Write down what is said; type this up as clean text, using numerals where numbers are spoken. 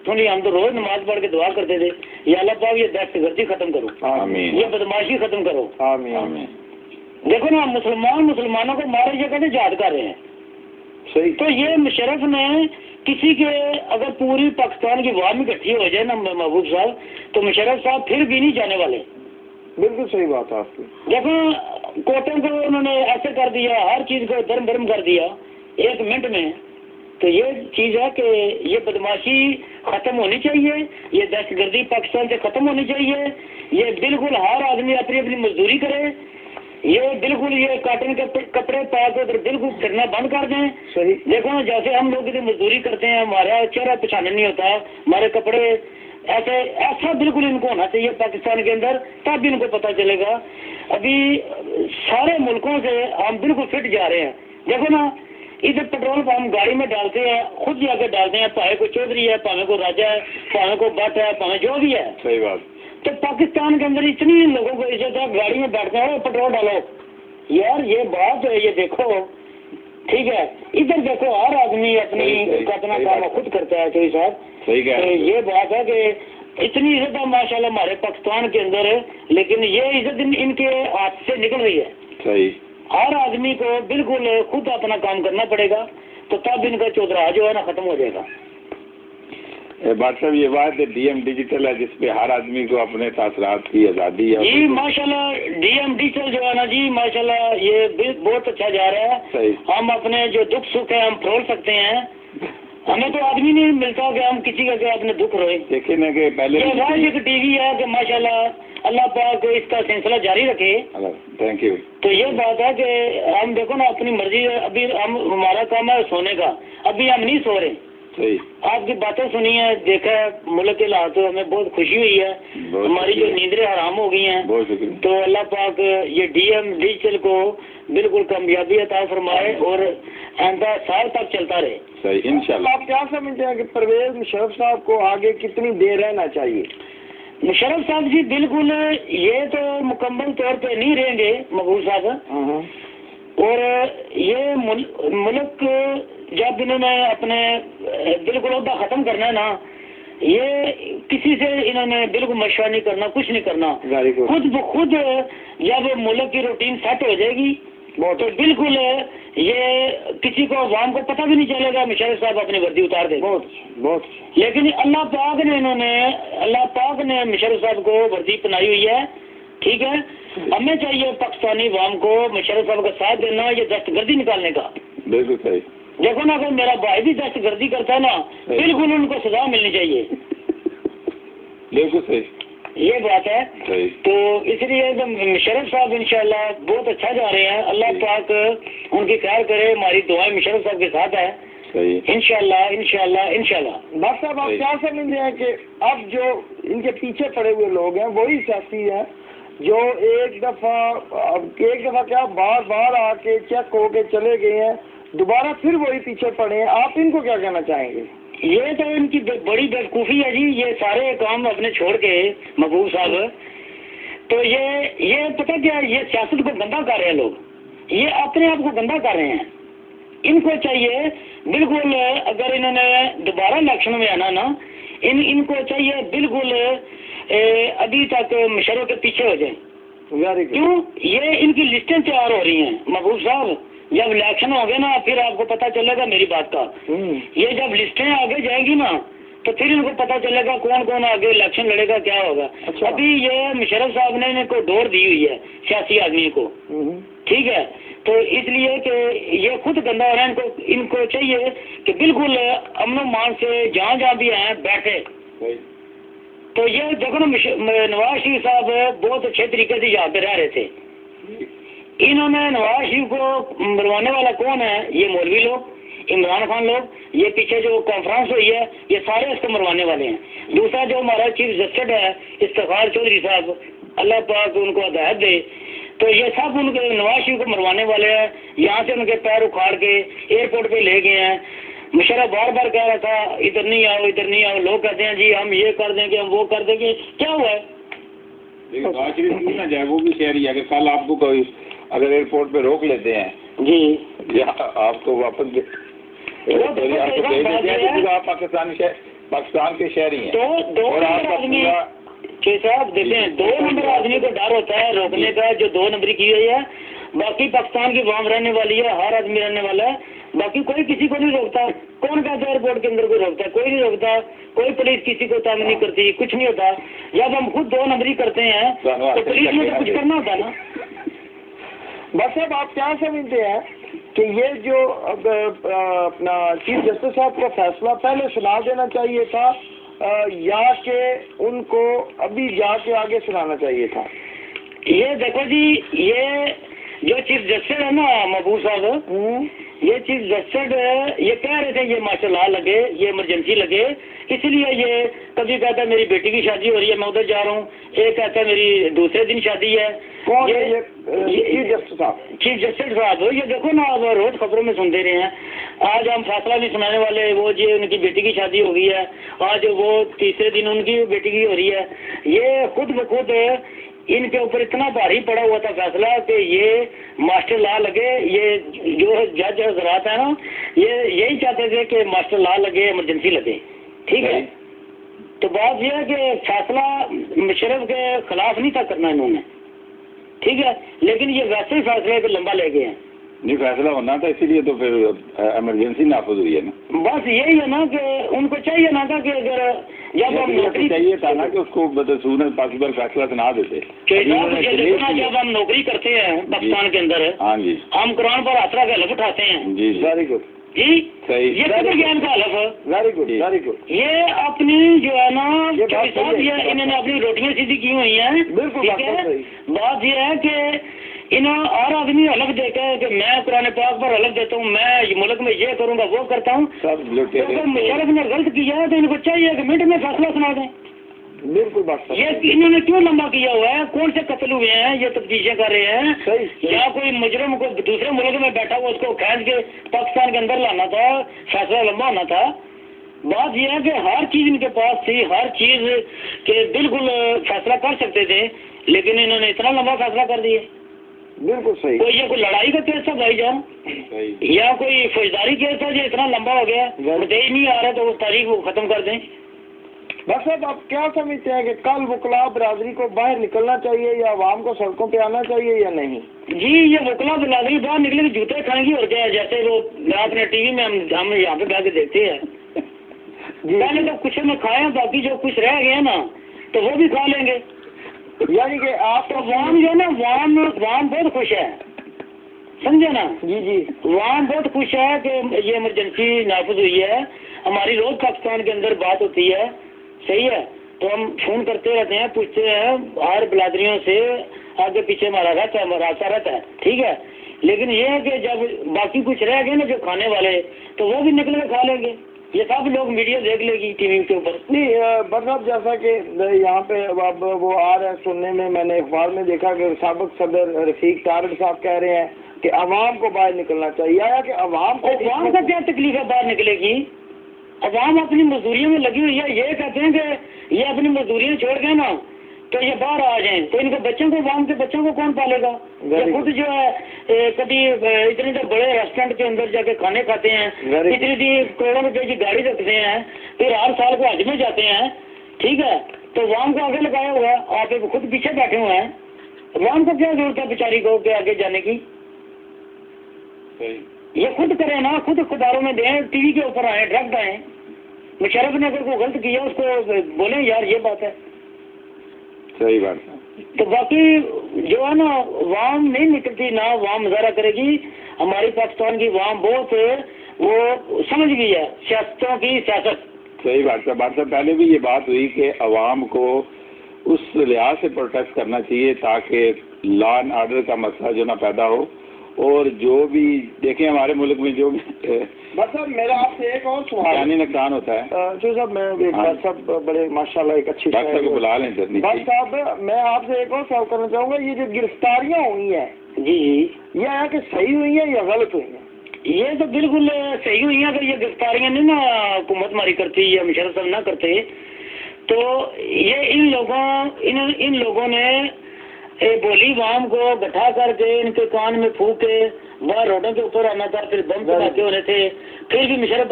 سنی ہم تو روز نماز پڑھ کے دعا کرتے تھے یا اللہ پاک یہ دہشت گردی ختم کرو, یہ بدماشی ختم کرو. دیکھو نا مسلمانوں کو مارے یہ کہتے جہاد کر رہے ہیں. صحیح. تو یہ مشرف نے کسی کے اگر پوری پاکستان کی عوام اکٹھی ہو جائے نا محبوب صاحب تو مشرف صاحب پھر بھی نہیں جانے والے. بالکل صحیح بات ہے آپ کی. دیکھو کوٹوں کو انہوں نے ایسے کر دیا, ہر چیز کو درم کر دیا 1 منٹ میں. تو یہ چیز ہے کہ یہ بدماشی ختم ہونی چاہیے, یہ دہشت گردی پاکستان سے ختم ہونی چاہیے. یہ بالکل ہر آدمی اپنی اپنی مزدوری کرے, یہ بالکل یہ کاٹن کے کپڑے پا کے بالکل پھرنا بند کر دیں. صحیح. دیکھو نا جیسے ہم لوگ ادھر مزدوری کرتے ہیں, ہمارا چہرہ پہچانا نہیں ہوتا, ہمارے کپڑے ایسا بالکل ان کو ہونا چاہیے پاکستان کے اندر, تب ان کو پتہ چلے گا. ابھی سارے ملکوں سے ہم بالکل فٹ جا رہے ہیں. دیکھو نا ادھر پیٹرول ہم گاڑی میں ڈالتے ہیں, خود جا کے ڈالتے ہیں, پاوے کو چودھری ہے, پاوے کو راجا ہے, پاوے کو بٹ ہے, پاوے جو بھی ہے. صحیح بات. تو پاکستان کے اندر اتنی لوگوں کو عزت ہے, گاڑی میں بیٹھتے ہیں پیٹرول ڈالو. یار یہ بات ہے, یہ دیکھو ٹھیک ہے. ادھر دیکھو ہر آدمی اپنا کام خود کرتا ہے. چوہی صاحب تو یہ بات ہے کہ اتنی عزت ہے ماشاءاللہ ہمارے پاکستان کے اندر, لیکن یہ عزت ان کے ہاتھ سے نکل رہی ہے. صحیح. ہر آدمی کو بالکل خود اپنا کام کرنا پڑے گا, تو تب ان کا چودراہ جو ہے نا ختم ہو جائے گا. بات صاحب یہ بات ہے ڈی ایم ڈیجیٹل ہے جس پہ ہر آدمی کو اپنے تاثرات کی آزادی ہے. جی ماشاءاللہ ڈی ایم ڈیجیٹل جو ہے نا جی ماشاءاللہ یہ بہت اچھا جا رہا ہے. صحیح. ہم اپنے جو دکھ سکھ ہے ہم پھرول سکتے ہیں. ہمیں تو آدمی نہیں ملتا کہ ہم کسی کا کیا اپنے دکھ روئے. دیکھیں نا کہ پہلے ایک ٹی وی ہے کہ ماشاءاللہ اللہ پاک اس کا سلسلہ جاری رکھے. Thank you. تو یہ بات ہے کہ ہم دیکھو نا اپنی مرضی, ابھی ہمارا کام ہے سونے کا, ابھی ہم نہیں سو رہے. صحیح. آپ کی باتیں سنی ہیں, دیکھا ہے ملک کے حالات, ہمیں بہت خوشی ہوئی ہے. ہماری جو نیندریں حرام ہو گئی ہیں, تو اللہ پاک یہ ڈی ایم ڈیجیٹل کو بالکل کامیابی عطا فرمائے اور آئندہ سال تک چلتا رہے. صحیح انشاءاللہ. آپ کیا سمجھتے ہیں کہ پرویز مشرف صاحب کو آگے کتنی دیر رہنا چاہیے؟ مشرف صاحب جی بالکل یہ تو مکمل طور پہ نہیں رہیں گے مقبول صاحب, اور یہ ملک جب انہوں نے اپنے بالکل عہدہ ختم کرنا ہے نا, یہ کسی سے انہوں نے بالکل مشورہ نہیں کرنا, کچھ نہیں کرنا. خود بخود جب ملک کی روٹین سیٹ ہو جائے گی تو بالکل یہ کسی کو عوام کو پتہ بھی نہیں چلے گا مشرف صاحب اپنی وردی اتار دے. بہت. لیکن اللہ پاک نے مشرف صاحب کو وردی پہنائی ہوئی ہے. ٹھیک ہے, ہمیں چاہیے پاکستانی عوام کو مشرف صاحب کا ساتھ دینا, یہ دہشت گردی نکالنے کا. بالکل صحیح. دیکھو نا اگر میرا بھائی بھی دہشت گردی کرتا ہے نا, بالکل ان کو سزا ملنی چاہیے. بالکل صحیح. یہ بات ہے. تو اس لیے مشرف صاحب انشاءاللہ بہت اچھا جا رہے ہیں. اللہ پاک ان کی خیر کرے, ہماری دعائیں مشرف صاحب کے ساتھ ہے. انشاءاللہ. ڈاکٹر صاحب آپ کیا سمجھتے ہیں کہ اب جو ان کے پیچھے پڑے ہوئے لوگ ہیں وہی سیاسی ہیں جو ایک دفعہ کیا بار آ کے چیک ہو کے چلے گئے ہیں, دوبارہ پھر وہی پیچھے پڑے ہیں, آپ ان کو کیا کہنا چاہیں گے؟ یہ تو ان کی بڑی بیوقوفی ہے جی, یہ سارے کام اپنے چھوڑ کے محبوب صاحب. تو یہ پتہ کیا, یہ سیاست کو گندا کر رہے ہیں لوگ, یہ اپنے آپ کو گندا کر رہے ہیں. ان کو چاہیے بالکل اگر انہوں نے دوبارہ الیکشن میں آنا نا, ان کو چاہیے بالکل ابھی تک مشرف کے پیچھے ہو جائیں. کیوں؟ یہ ان کی لسٹیں تیار ہو رہی ہیں محبوب صاحب. جب الیکشن ہو گئے نا پھر آپ کو پتہ چلے گا میری بات کا. یہ جب لسٹیں آگے جائیں گی نا تو پھر ان کو پتہ چلے گا کون کون آگے الیکشن لڑے گا, کیا ہوگا. ابھی یہ مشرف صاحب نے ان کو ڈور دی ہوئی ہے سیاسی آدمی کو. ٹھیک ہے, تو اس لیے کہ یہ خود گندا ہو رہا ہے. ان کو چاہیے کہ بالکل امن و مان سے جہاں بھی آئیں بیٹھے. تو یہ دیکھو نا نواز شریف صاحب بہت اچھے طریقے سے یہاں پہ رہ رہے تھے. انہوں نے نواز شریف کو مروانے والا کون ہے؟ یہ مولوی لوگ, عمران خان لوگ. یہ پیچھے جو کانفرنس ہوئی ہے یہ سارے اس کو مروانے والے ہیں. دوسرا جو ہمارا چیف جسٹس ہے افتخار چودھری صاحب, اللہ پاک ان کو ہدایت دے, تو یہ سب ان کے نواز شریف کو مروانے والے ہیں. یہاں سے ان کے پیر اکھاڑ کے ایئرپورٹ پہ لے گئے ہیں. مشرف بار بار کہہ رہا تھا ادھر نہیں آؤ ادھر نہیں آؤ, لوگ کہتے ہیں جی ہم یہ کر دیں گے ہم وہ کر دیں گے. کیا ہوا ہے؟ نواز شریف نہ جائے, وہ بھی کہہ رہی ہے کہ کل آپ کو کوئی اگر ایئرپورٹ پہ روک لیتے ہیں جی یا آپ کو واپس آپ پاکستانی पाकिस्तान के शहरी हैं तो दो और नंबर आपका आदमी पूरा के साहब देते हैं, 2 नंबर आदमी को डर होता है रोकने का, जो 2 नंबरी की हुई है। बाकी पाकिस्तान की वाम रहने वाली है, हर आदमी रहने वाला है, बाकी कोई किसी को नहीं रोकता। कौन कहता है एयरपोर्ट के अंदर कोई रोकता है? कोई नहीं रोकता, कोई पुलिस किसी को तामील नहीं करती, कुछ नहीं होता। जब हम खुद 2 नंबरी करते हैं तो पुलिस में तो कुछ करना होता ना। बस साहब आप क्या समझते हैं कि ये जो अपना चीफ जस्टिस साहब का फैसला पहले सुना देना चाहिए था या कि उनको अभी जाके आगे सुनाना चाहिए था? ये देखो जी, ये जो चीफ जस्टिस है ना महबूब साहब, ये चीफ जस्टिस ये कह रहे थे ये मार्शल लॉ लगे, ये इमरजेंसी लगे, इसलिए ये कभी कहता है मेरी बेटी की शादी हो रही है मैं उधर जा रहा हूँ, एक कहता है मेरी दूसरे दिन शादी है। कौन ये चीफ जस्टिस साहब? चीफ जस्टिस साहब, ये देखो ना, अब रोज खबरों में सुनते रहे हैं। आज हम फैसला नहीं सुनाने वाले, वो जी उनकी बेटी की शादी हो गई है, आज वो तीसरे दिन उनकी बेटी की हो रही है। ये खुद ब खुद इनके ऊपर इतना भारी पड़ा हुआ था फैसला कि ये मास्टर लॉ लगे। ये जो जज हजरात है ना, ये यही चाहते थे कि मास्टर लॉ लगे, इमरजेंसी लगे, ठीक है। तो बात यह है कि फैसला मुशर्रफ के खिलाफ नहीं था करना इन्होंने, ठीक है, लेकिन ये वैसे ही फैसले को लंबा ले गए हैं। नहीं, फैसला होना था, इसीलिए तो फिर इमरजेंसी नाफज हुई है ना। बस यही है ना कि उनको चाहिए ना था कि अगर जब हम नौकरी चाहिए था ना कि उसको सूरन पॉसिबल फैसला सुना देते। जब हम नौकरी करते हैं पाकिस्तान के अंदर, हाँ जी, हम कुरान पर आसरा का हलफ उठाते हैं। जी वेरी गुड जी, सही, ये किधर ज्ञान का हलफ है? Very good very good. ये अपनी जो है ना ये बात साहब, सही ये है। इन्होंने अपनी रोटियां सीधी की हुई हैं, बिल्कुल ठीक बात है। सही। बात ये है कि इन्होंने और आदमी हलफ देता है कि मैं कुरान पाक पर हलफ देता हूँ, मैं मुल्क में ये करूँगा वो करता हूँ। सब तो लुटेरे। अगर मुशर्रफ ने गलत किया है तो इनको चाहिए कि मिनट में फैसला सुना दें। बिल्कुल बात सही। ये इन्होंने क्यों लंबा किया हुआ है? कौन से कत्ल हुए हैं? ये तफ्तीशें कर रहे हैं। सही। या कोई मुजरम को दूसरे मुल्क में बैठा हुआ उसको खींच के पाकिस्तान के अंदर लाना था, फैसला लंबा होना था। बात यह है कि हर चीज इनके पास थी, हर चीज के बिल्कुल फैसला कर सकते थे, लेकिन इन्होंने इतना लंबा फैसला कर दिया। बिल्कुल सही। कोई लड़ाई का केस था भाईजान, या कोई फौजदारी केस था जो इतना लंबा हो गया, मुद्दे ही नहीं आ रहा तो उस तारीख को खत्म कर दें। बस अब आप क्या समझते हैं कि कल वकला बरादरी को बाहर निकलना चाहिए या आवाम को सड़कों पे आना चाहिए या नहीं? जी, ये वकला बरादरी बाहर निकले तो जूते खाएंगी और क्या, जैसे वो आपने टीवी में हम यहाँ पे बैठ के देखते हैं। पहले तो कुछ में खाए, बाकी जो कुछ रह गए ना तो वो भी खा लेंगे। यानी कि आप तो वाम जो है ना, वाम बहुत खुश है, समझे ना? जी जी, वाम बहुत खुश है कि ये इमरजेंसी नाफिज हुई है। हमारी रोज पाकिस्तान के अंदर बात होती है, सही है, तो हम फोन करते रहते हैं, पूछते हैं हर बिलादरियों से, आगे पीछे हमारा रास्ता रहता है, ठीक है। लेकिन ये है कि जब बाकी कुछ रह गए ना जो खाने वाले, तो वो भी निकल के खा लेंगे। ये सब लोग मीडिया देख लेगी टीवी के ऊपर। नहीं मतलब जैसा कि यहाँ पे अब वो आ रहा है सुनने में, मैंने अखबार में देखा कि साबिक सदर रफीक तारड़ साहब कह रहे हैं कि अवाम को बाहर निकलना चाहिए। आया कि अवाम को, अवाम का क्या तकलीफ है बाहर निकलेगी? अवाम अपनी मजदूरियों में लगी हुई है। ये कहते हैं कि ये अपनी मजदूरियां छोड़ गए ना तो ये बाहर आ जाएं, तो इनके बच्चों को, अवाम के बच्चों को कौन पालेगा? ये खुद जो है कभी इतने तो बड़े रेस्टोरेंट के अंदर जाके खाने खाते हैं, इतनी करोड़ों रुपए की गाड़ी रखते हैं, फिर हर साल को हज में जाते हैं, ठीक है। तो अवाम को आगे लगाया हुआ है, आप खुद पीछे बैठे हुए हैं। अवाम को क्या जरूरत है बेचारी को के आगे जाने की? ये खुद करें ना, खुद अखबारों में दें, टीवी के ऊपर आए, डायरेक्ट आए। मुशर्रफ ने अगर कोई गलत किया उसको बोले यार ये बात है, सही बात है। तो बाकी जो है ना वाम नहीं निकलती ना, वाम मुजाहरा करेगी। हमारी पाकिस्तान की वाम बहुत वो समझ गई है सियासतों की सियासत। सही बात है। बात से पहले भी ये बात हुई कि अवाम को उस लिहाज से प्रोटेक्ट करना चाहिए ताकि लॉ एंड ऑर्डर का मसला जो ना पैदा हो। और जो भी देखें हमारे मुल्क में जो भी बस साहब मेरा आपसे एक और सवाल जानी नुकसान होता है। जो साहब मैं एक बात साहब बड़े माशाल्लाह एक अच्छी बात को बुला लें सर। बस साहब मैं आपसे एक और सवाल करना चाहूँगा, ये जो गिरफ्तारियाँ हुई हैं जी ये है कि सही हुई हैं या गलत हुई हैं? ये तो बिल्कुल सही हुई है। अगर ये गिरफ्तारियां नहीं ना हुकूमत मारी करती या मुशर्रफ साहब ना करते तो ये इन लोगों ने बोली वाम को गठा करके इनके कान में फूके, वह रोडों के ऊपर आना था, फिर बम धमाके होने थे, फिर भी मुशर्रफ